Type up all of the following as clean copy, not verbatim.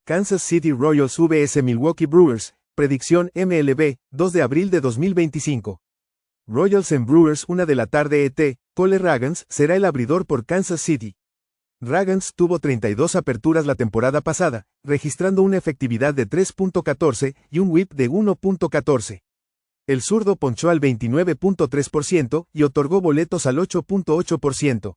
Kansas City Royals vs Milwaukee Brewers, predicción MLB, 2 de abril de 2025. Royals en Brewers 1 de la tarde ET, Cole Ragans será el abridor por Kansas City. Ragans tuvo 32 aperturas la temporada pasada, registrando una efectividad de 3.14 y un whip de 1.14. El zurdo ponchó al 29.3% y otorgó boletos al 8.8%.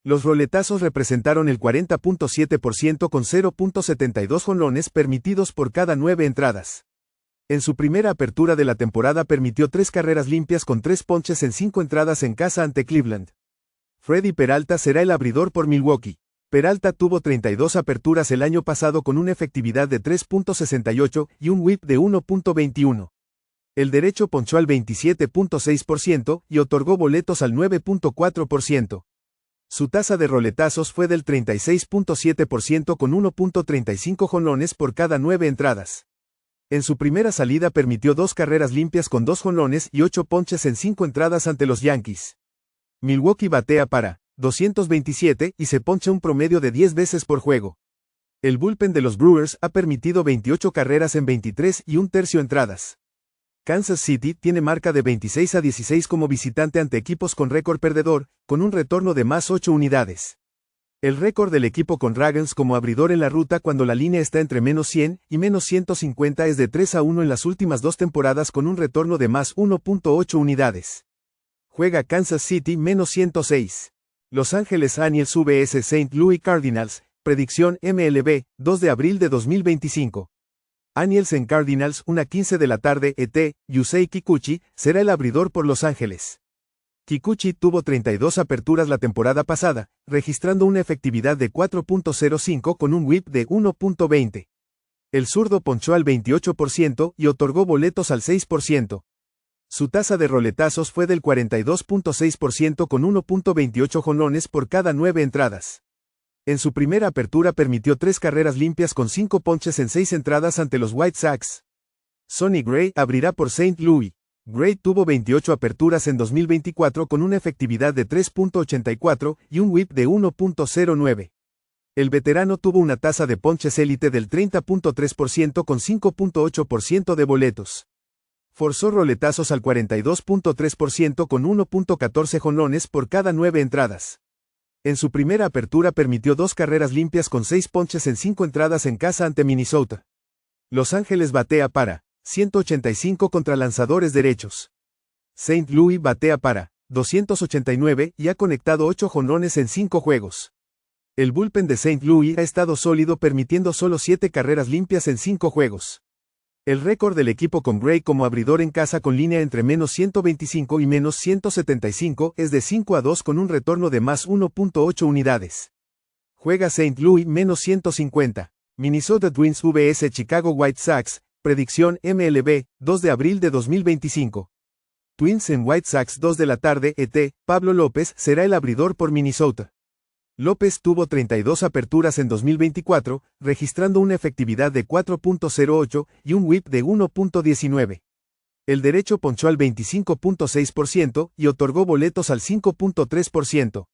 Los roletazos representaron el 40.7% con 0.72 jonrones permitidos por cada 9 entradas. En su primera apertura de la temporada permitió 3 carreras limpias con 3 ponches en 5 entradas en casa ante Cleveland. Freddy Peralta será el abridor por Milwaukee. Peralta tuvo 32 aperturas el año pasado con una efectividad de 3.68 y un whip de 1.21. El derecho ponchó al 27.6% y otorgó boletos al 9.4%. Su tasa de roletazos fue del 36.7% con 1.35 jonrones por cada 9 entradas. En su primera salida permitió 2 carreras limpias con 2 jonrones y 8 ponches en 5 entradas ante los Yankees. Milwaukee batea para 227 y se poncha un promedio de 10 veces por juego. El bullpen de los Brewers ha permitido 28 carreras en 23 y un tercio entradas. Kansas City tiene marca de 26-16 como visitante ante equipos con récord perdedor, con un retorno de más 8 unidades. El récord del equipo con Ragans como abridor en la ruta cuando la línea está entre menos 100 y menos 150 es de 3-1 en las últimas 2 temporadas con un retorno de más 1.8 unidades. Juega Kansas City menos 106. Los Ángeles Angels vs St. Louis Cardinals, predicción MLB, 2 de abril de 2025. Angels en Cardinals 1:15 de la tarde ET, Yusei Kikuchi será el abridor por Los Ángeles. Kikuchi tuvo 32 aperturas la temporada pasada, registrando una efectividad de 4.05 con un whip de 1.20. El zurdo ponchó al 28% y otorgó boletos al 6%. Su tasa de roletazos fue del 42.6% con 1.28 jonrones por cada 9 entradas. En su primera apertura permitió 3 carreras limpias con 5 ponches en 6 entradas ante los White Sox. Sonny Gray abrirá por St. Louis. Gray tuvo 28 aperturas en 2024 con una efectividad de 3.84 y un whip de 1.09. El veterano tuvo una tasa de ponches élite del 30.3% con 5.8% de boletos. Forzó roletazos al 42.3% con 1.14 jonrones por cada 9 entradas. En su primera apertura permitió 2 carreras limpias con 6 ponches en 5 entradas en casa ante Minnesota. Los Ángeles batea para 185 contra lanzadores derechos. St. Louis batea para 289 y ha conectado 8 jonrones en 5 juegos. El bullpen de St. Louis ha estado sólido permitiendo solo 7 carreras limpias en 5 juegos. El récord del equipo con Gray como abridor en casa con línea entre menos 125 y menos 175 es de 5-2 con un retorno de más 1.8 unidades. Juega St. Louis menos 150. Minnesota Twins vs Chicago White Sox, predicción MLB, 2 de abril de 2025. Twins en White Sox 2 de la tarde ET, Pablo López será el abridor por Minnesota. López tuvo 32 aperturas en 2024, registrando una efectividad de 4.08 y un whip de 1.19. El derecho ponchó al 25.6% y otorgó boletos al 5.3%.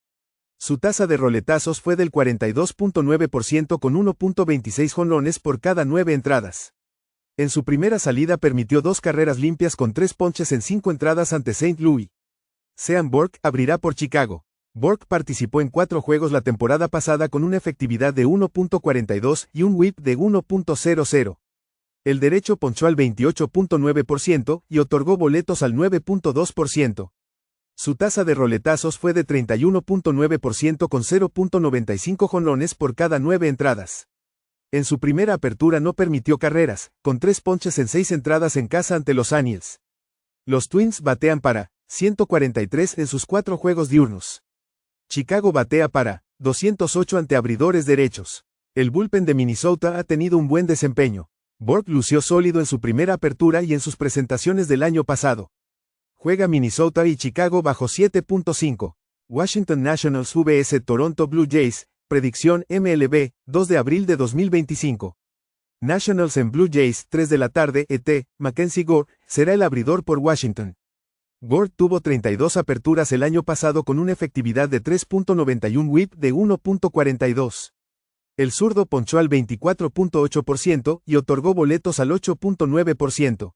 Su tasa de roletazos fue del 42.9% con 1.26 jonrones por cada 9 entradas. En su primera salida permitió 2 carreras limpias con 3 ponches en 5 entradas ante St. Louis. Sean Bourque abrirá por Chicago. Bourque participó en 4 juegos la temporada pasada con una efectividad de 1.42 y un whip de 1.00. El derecho ponchó al 28.9% y otorgó boletos al 9.2%. Su tasa de roletazos fue de 31.9% con 0.95 jonrones por cada 9 entradas. En su primera apertura no permitió carreras, con 3 ponches en 6 entradas en casa ante los Angels. Los Twins batean para 143 en sus 4 juegos diurnos. Chicago batea para 208 ante abridores derechos. El bullpen de Minnesota ha tenido un buen desempeño. Bourque lució sólido en su primera apertura y en sus presentaciones del año pasado. Juega Minnesota y Chicago bajo 7.5. Washington Nationals vs Toronto Blue Jays, predicción MLB, 2 de abril de 2025. Nationals en Blue Jays 3 de la tarde ET, Mackenzie Gore será el abridor por Washington. Gore tuvo 32 aperturas el año pasado con una efectividad de 3.91 whip de 1.42. El zurdo ponchó al 24.8% y otorgó boletos al 8.9%.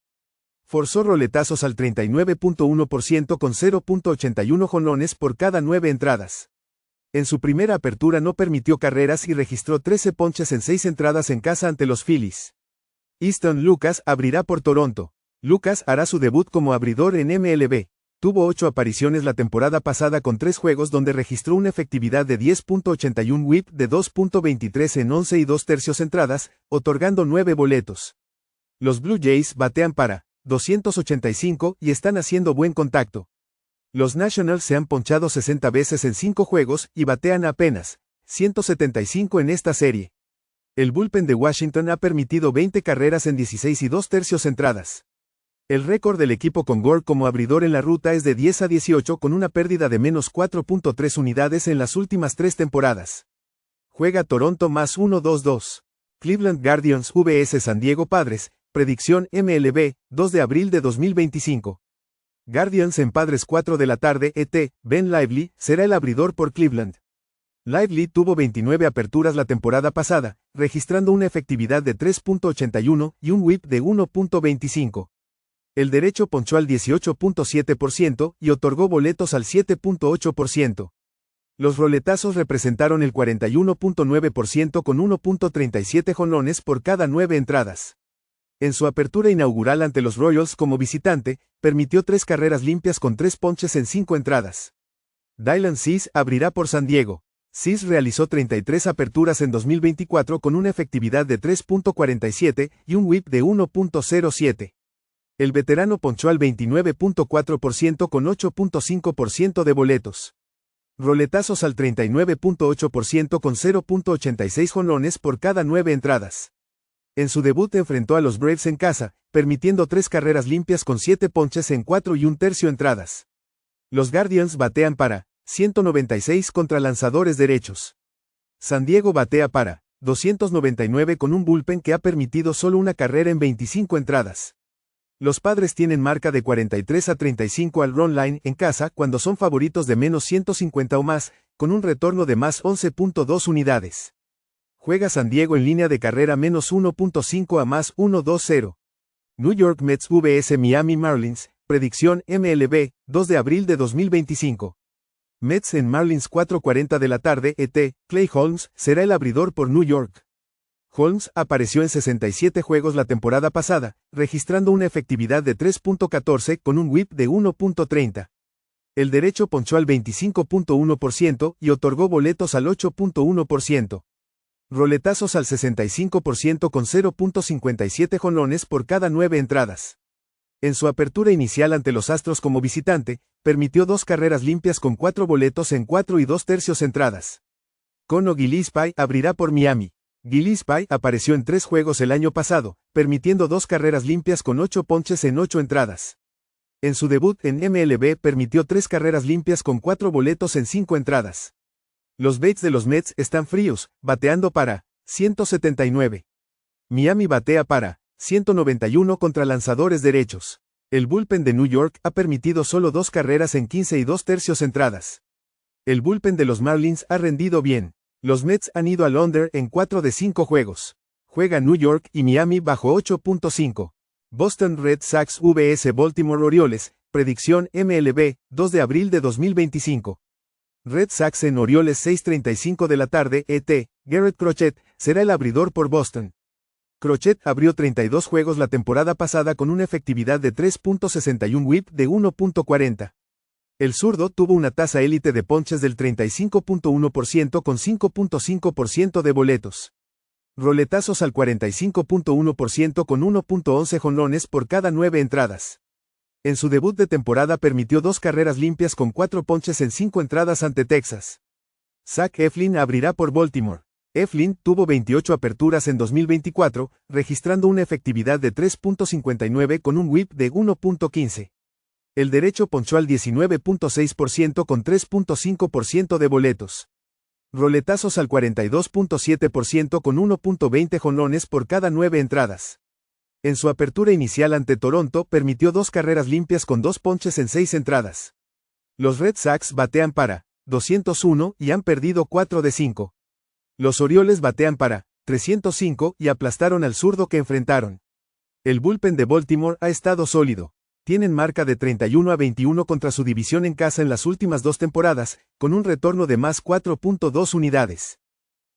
Forzó roletazos al 39.1% con 0.81 jonrones por cada 9 entradas. En su primera apertura no permitió carreras y registró 13 ponches en 6 entradas en casa ante los Phillies. Easton Lucas abrirá por Toronto. Lucas hará su debut como abridor en MLB. Tuvo 8 apariciones la temporada pasada con 3 juegos donde registró una efectividad de 10.81 WHIP de 2.23 en 11 y 2/3 entradas, otorgando 9 boletos. Los Blue Jays batean para 285 y están haciendo buen contacto. Los Nationals se han ponchado 60 veces en 5 juegos y batean apenas 175 en esta serie. El bullpen de Washington ha permitido 20 carreras en 16 y 2/3 entradas. El récord del equipo con Gore como abridor en la ruta es de 10-18 con una pérdida de menos 4.3 unidades en las últimas 3 temporadas. Juega Toronto más 1-2-2. Cleveland Guardians vs San Diego Padres, predicción MLB, 2 de abril de 2025. Guardians en Padres 4 de la tarde ET, Ben Lively, será el abridor por Cleveland. Lively tuvo 29 aperturas la temporada pasada, registrando una efectividad de 3.81 y un WHIP de 1.25. El derecho ponchó al 18.7% y otorgó boletos al 7.8%. Los roletazos representaron el 41.9% con 1.37 jonrones por cada 9 entradas. En su apertura inaugural ante los Royals como visitante, permitió 3 carreras limpias con 3 ponches en 5 entradas. Dylan Cease abrirá por San Diego. Cease realizó 33 aperturas en 2024 con una efectividad de 3.47 y un WHIP de 1.07. El veterano ponchó al 29.4% con 8.5% de boletos. Roletazos al 39.8% con 0.86 jonrones por cada 9 entradas. En su debut enfrentó a los Braves en casa, permitiendo 3 carreras limpias con 7 ponches en 4 y 1/3 entradas. Los Guardians batean para 196 contra lanzadores derechos. San Diego batea para 299 con un bullpen que ha permitido solo una carrera en 25 entradas. Los Padres tienen marca de 43-35 al run line en casa cuando son favoritos de menos 150 o más, con un retorno de más 11.2 unidades. Juega San Diego en línea de carrera menos 1.5 a más 1.20. New York Mets vs Miami Marlins, predicción MLB, 2 de abril de 2025. Mets en Marlins 4:40 de la tarde ET, Clay Holmes será el abridor por New York. Holmes apareció en 67 juegos la temporada pasada, registrando una efectividad de 3.14 con un WHIP de 1.30. El derecho ponchó al 25.1% y otorgó boletos al 8.1%. Roletazos al 65% con 0.57 jonrones por cada 9 entradas. En su apertura inicial ante los Astros como visitante, permitió 2 carreras limpias con 4 boletos en 4 y 2/3 entradas. Conor Gillaspie abrirá por Miami. Gillaspie apareció en 3 juegos el año pasado, permitiendo 2 carreras limpias con 8 ponches en 8 entradas. En su debut en MLB permitió 3 carreras limpias con 4 boletos en 5 entradas. Los Bates de los Mets están fríos, bateando para 179. Miami batea para 191 contra lanzadores derechos. El bullpen de New York ha permitido solo 2 carreras en 15 y 2/3 entradas. El bullpen de los Marlins ha rendido bien. Los Mets han ido al under en 4 de 5 juegos. Juega New York y Miami bajo 8.5. Boston Red Sox vs Baltimore Orioles, predicción MLB, 2 de abril de 2025. Red Sox en Orioles 6:35 de la tarde ET, Garrett Crochet será el abridor por Boston. Crochet abrió 32 juegos la temporada pasada con una efectividad de 3.61 WHIP de 1.40. El zurdo tuvo una tasa élite de ponches del 35.1% con 5.5% de boletos. Roletazos al 45.1% con 1.11 jonrones por cada 9 entradas. En su debut de temporada permitió 2 carreras limpias con 4 ponches en 5 entradas ante Texas. Zach Eflin abrirá por Baltimore. Eflin tuvo 28 aperturas en 2024, registrando una efectividad de 3.59 con un WHIP de 1.15. El derecho ponchó al 19.6% con 3.5% de boletos. Roletazos al 42.7% con 1.20 jonrones por cada 9 entradas. En su apertura inicial ante Toronto permitió 2 carreras limpias con 2 ponches en 6 entradas. Los Red Sox batean para 201 y han perdido 4 de 5. Los Orioles batean para 305 y aplastaron al zurdo que enfrentaron. El bullpen de Baltimore ha estado sólido. Tienen marca de 31-21 contra su división en casa en las últimas 2 temporadas, con un retorno de más 4.2 unidades.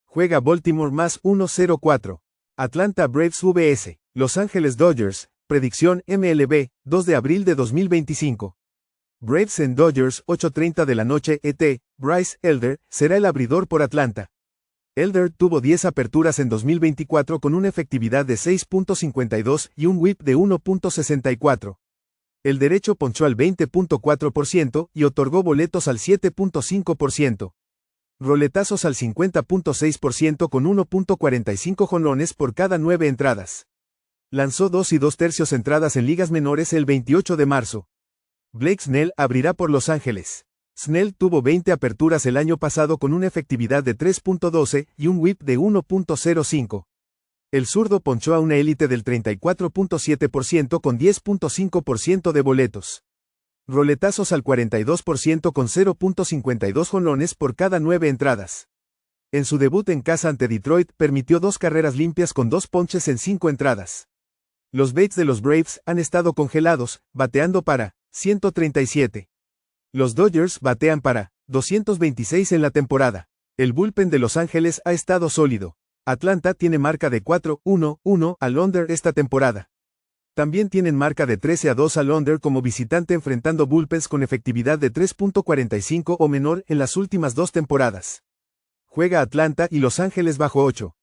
Juega Baltimore más 1.04. Atlanta Braves vs. Los Ángeles Dodgers, predicción MLB, 2 de abril de 2025. Braves en Dodgers, 8:30 de la noche ET, Bryce Elder será el abridor por Atlanta. Elder tuvo 10 aperturas en 2024 con una efectividad de 6.52 y un whip de 1.64. El derecho ponchó al 20.4% y otorgó boletos al 7.5%. Roletazos al 50.6% con 1.45 jonrones por cada 9 entradas. Lanzó 2 2/3 entradas en ligas menores el 28 de marzo. Blake Snell abrirá por Los Ángeles. Snell tuvo 20 aperturas el año pasado con una efectividad de 3.12 y un whip de 1.05. El zurdo ponchó a una élite del 34.7% con 10.5% de boletos. Roletazos al 42% con 0.52 jonrones por cada 9 entradas. En su debut en casa ante Detroit permitió 2 carreras limpias con 2 ponches en 5 entradas. Los bates de los Braves han estado congelados, bateando para 137. Los Dodgers batean para 226 en la temporada. El bullpen de Los Ángeles ha estado sólido. Atlanta tiene marca de 4-1-1 al under esta temporada. También tienen marca de 13-2 al under como visitante enfrentando bullpens con efectividad de 3.45 o menor en las últimas 2 temporadas. Juega Atlanta y Los Ángeles bajo 8.